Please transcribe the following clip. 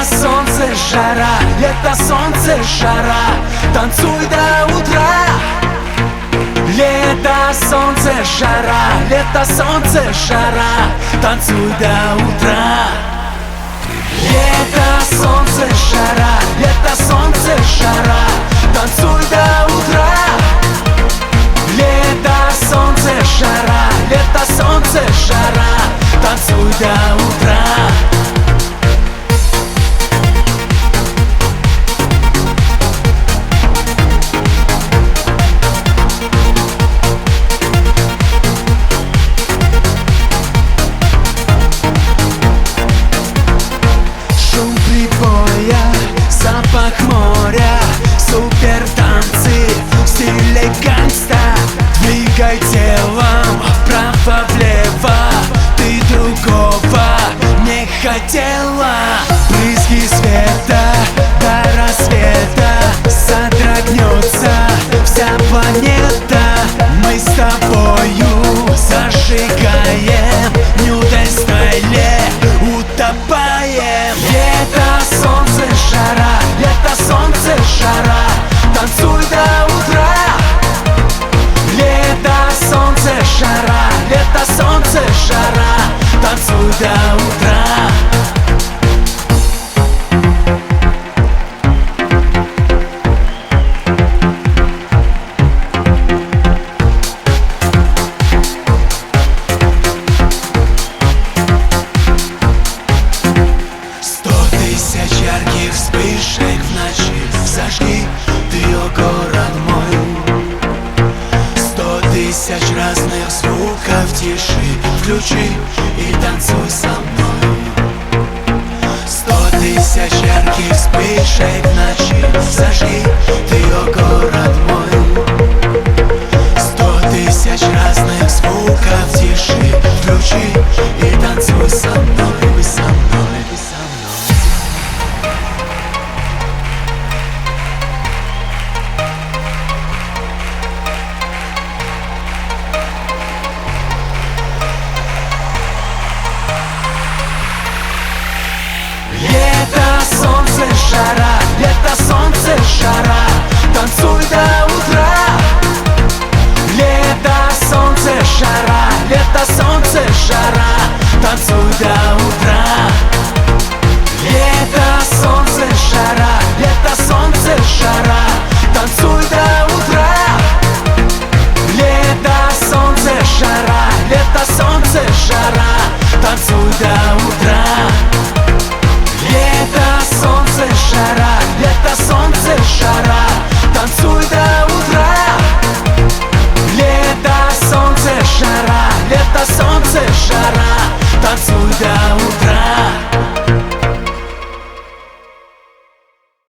солнце, жара, лето, солнце, жара, танцуй до утра. Лето, солнце, жара, лето, солнце, жара, танцуй до утра. Лето, солнце, жара, лето, солнце, жара, танцуй до утра. Лето, солнце, жара, лето, солнце, жара, танцуй до утра. Запах моря, супер танцы в стиле гангста. Двигай телом вправо-влево, ты другого не хотела. Брызги света до рассвета, содрогнется вся планета. Мы с тобою зажигаем, в нюден стайле утопаем. Лето, солнце, жара, лето, солнце, жара, танцуй до утра. Лето, солнце, жара, лето, солнце, жара, танцуй до утра. Ярких вспышек в ночи зажги ты, о город мой. 100 тысяч разных звуков тиши включи и танцуй со мной. 100 тысяч ярких вспышек в ночи зажги ты, о город мой. 100 тысяч разных звуков тиши включи и танцуй со мной, со мной, со мной. Лето, солнце, жара, лето, солнце, жара, танцуй до утра. Лето, солнце, жара, лето, солнце, жара,